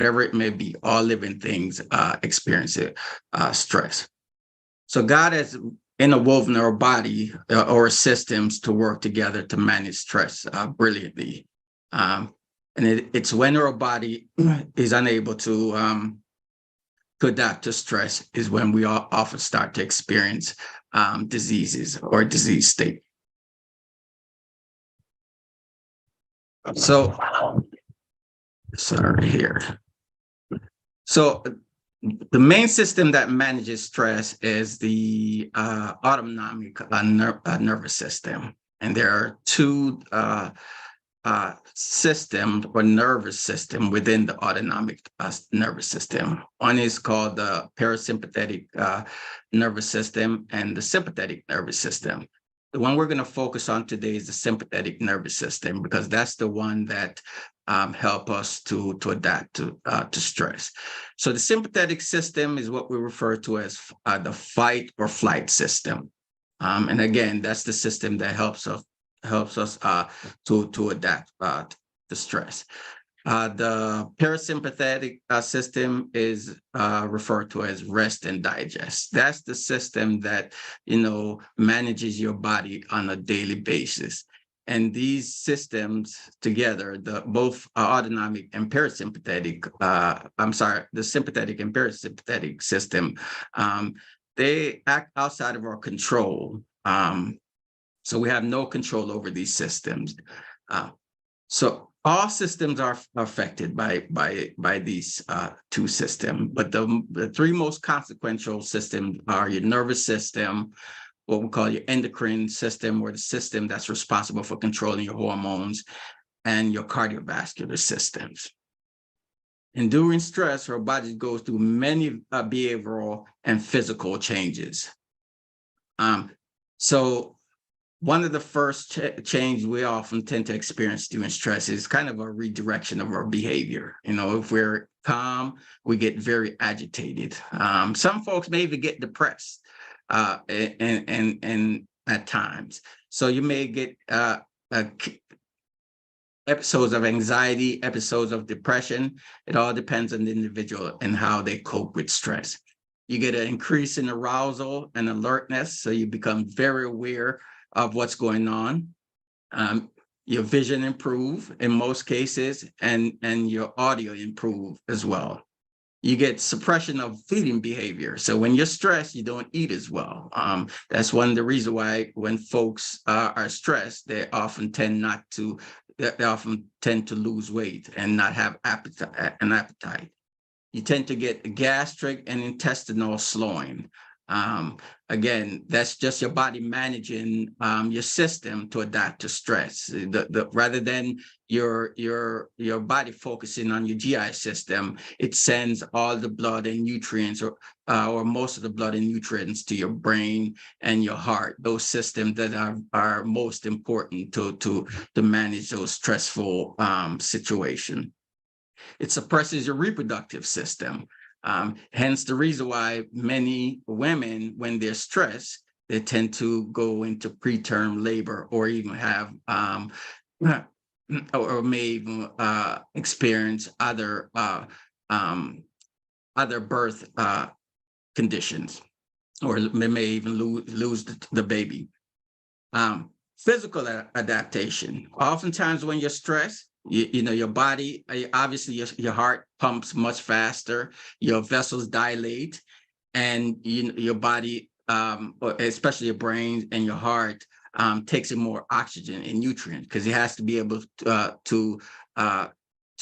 whatever it may be, all living things experience stress. So God has interwoven our body or systems to work together to manage stress brilliantly. And it's when our body is unable to adapt to stress is when we often start to experience diseases or disease state. So, sorry here. So the main system that manages stress is the autonomic nervous system. And there are two system or nervous system within the autonomic nervous system. One is called the parasympathetic nervous system and the sympathetic nervous system. The one we're going to focus on today is the sympathetic nervous system, because that's the one that help us to adapt to stress. So the sympathetic system is what we refer to as the fight or flight system. And again, that's the system that helps us to adapt to stress. The parasympathetic system is referred to as rest and digest. That's the system that manages your body on a daily basis. And these systems together, both autonomic and parasympathetic, the sympathetic and parasympathetic system, they act outside of our control. So we have no control over these systems. So all systems are affected by these two systems, but the three most consequential systems are your nervous system, what we call your endocrine system, or the system that's responsible for controlling your hormones, and your cardiovascular systems. And during stress, our body goes through many behavioral and physical changes. So one of the first change we often tend to experience during stress is kind of a redirection of our behavior. If we're calm, we get very agitated. Some folks may even get depressed and at times. So you may get episodes of anxiety, episodes of depression. It all depends on the individual and how they cope with stress. You get an increase in arousal and alertness, so you become very aware of what's going on. Your vision improve in most cases, and your audio improve as well. You get suppression of feeding behavior. So when you're stressed, you don't eat as well. That's one of the reasons why when folks are stressed, they often tend to lose weight and not have an appetite. You tend to get gastric and intestinal slowing. Again, that's just your body managing your system to adapt to stress. Rather than your body focusing on your GI system, it sends all the blood and nutrients, or most of the blood and nutrients, to your brain and your heart. Those systems that are most important to manage those stressful situations. It suppresses your reproductive system. Hence the reason why many women, when they're stressed, they tend to go into preterm labor, or even have, or may even experience other birth conditions, or may even lose the baby. Physical adaptation. Oftentimes when you're stressed, your body, obviously your heart pumps much faster, your vessels dilate, and your body, especially your brain and your heart, takes in more oxygen and nutrients, because it has to be able to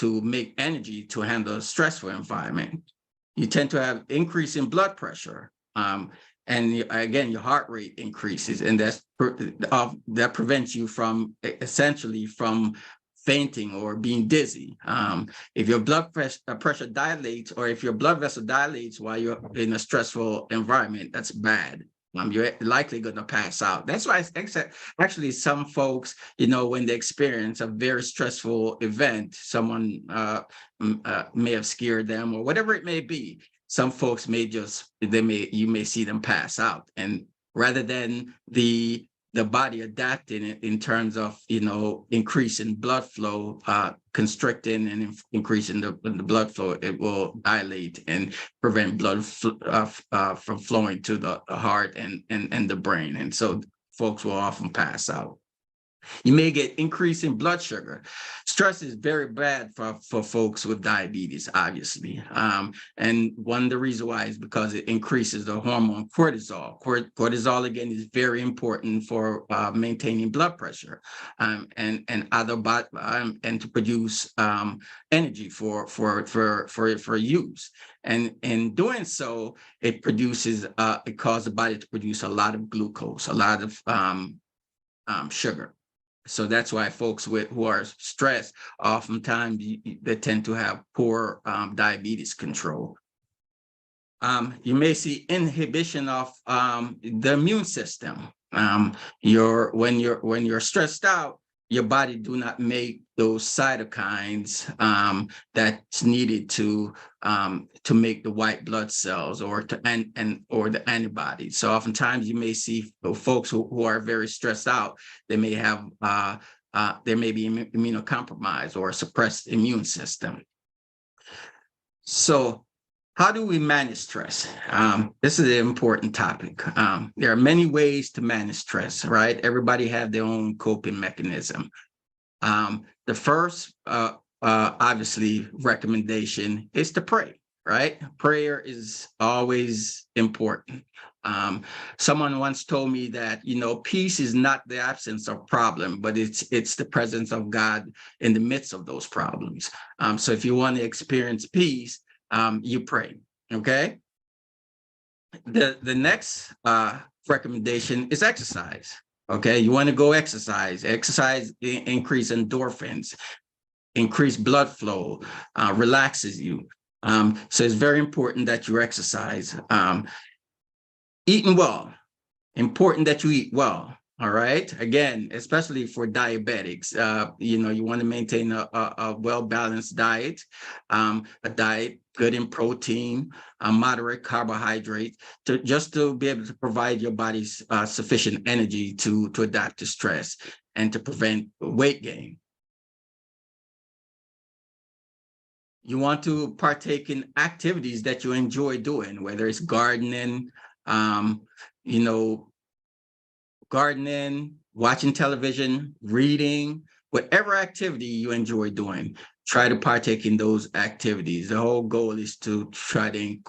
make energy to handle a stressful environment. You tend to have increase in blood pressure. And again, your heart rate increases, and that prevents you from essentially from fainting or being dizzy. If your blood pressure dilates, or if your blood vessel dilates while you're in a stressful environment, that's bad. You're likely going to pass out. That's why actually some folks, when they experience a very stressful event, someone may have scared them or whatever it may be. Some folks you may see them pass out, and rather than the the body adapting it in terms of, increasing blood flow, constricting and increasing the blood flow. It will dilate and prevent blood from flowing to the heart and the brain. And so folks will often pass out. You may get increase in blood sugar. Stress is very bad for folks with diabetes, obviously. And one of the reasons why is because it increases the hormone cortisol. Cortisol, again, is very important for maintaining blood pressure and to produce energy for use. And in doing so, it causes the body to produce a lot of glucose, a lot of sugar. So that's why folks who are stressed, oftentimes they tend to have poor diabetes control. You may see inhibition of the immune system. When you're stressed out, your body do not make those cytokines that's needed to make the white blood cells or the antibodies. So oftentimes you may see folks who are very stressed out. They may have there may be immunocompromised or a suppressed immune system. So how do we manage stress? This is an important topic. There are many ways to manage stress, right? Everybody have their own coping mechanism. The first, obviously, recommendation is to pray, right? Prayer is always important. Someone once told me that, peace is not the absence of problem, but it's the presence of God in the midst of those problems. So if you want to experience peace, you pray, okay? The next recommendation is exercise, okay? You want to go exercise. Exercise increase endorphins, increase blood flow, relaxes you. So it's very important that you exercise. Eating well, important that you eat well. All right. Again, especially for diabetics, you want to maintain a well-balanced diet, a diet good in protein, moderate carbohydrate, just to be able to provide your body sufficient energy to adapt to stress and to prevent weight gain. You want to partake in activities that you enjoy doing, whether it's gardening, watching television, reading, whatever activity you enjoy doing, try to partake in those activities. The whole goal is to try to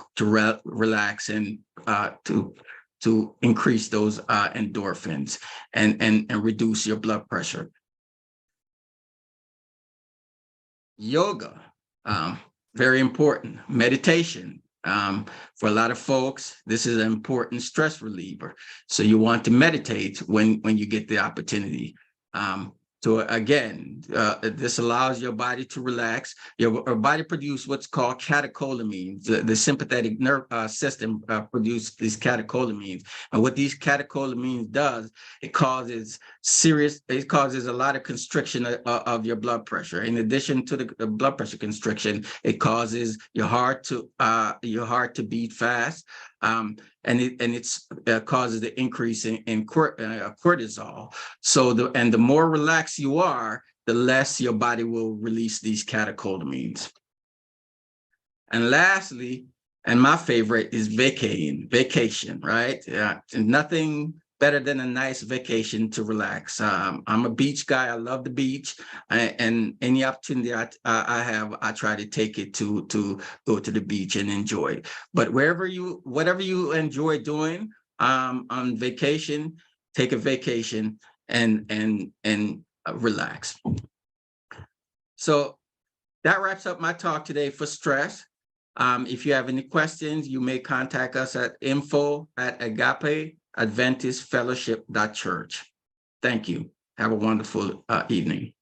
relax and to increase those endorphins and reduce your blood pressure. Yoga, very important. Meditation. For a lot of folks, this is an important stress reliever. So you want to meditate when you get the opportunity. So again, this allows your body to relax. Your body produces what's called catecholamines. The sympathetic nerve system produces these catecholamines. And what these catecholamines does, it causes a lot of constriction of your blood pressure. In addition to the blood pressure constriction, it causes your heart to beat fast. And it causes the increase in cortisol. So the more relaxed you are, the less your body will release these catecholamines. And lastly, and my favorite is vacation, right? Nothing better than a nice vacation to relax. I'm a beach guy. I love the beach, and any opportunity I have, I try to take it to go to the beach and enjoy it. But whatever you enjoy doing on vacation, take a vacation and relax. So that wraps up my talk today for stress. If you have any questions, you may contact us at info@agapeadventistfellowship.church. Thank you. Have a wonderful evening.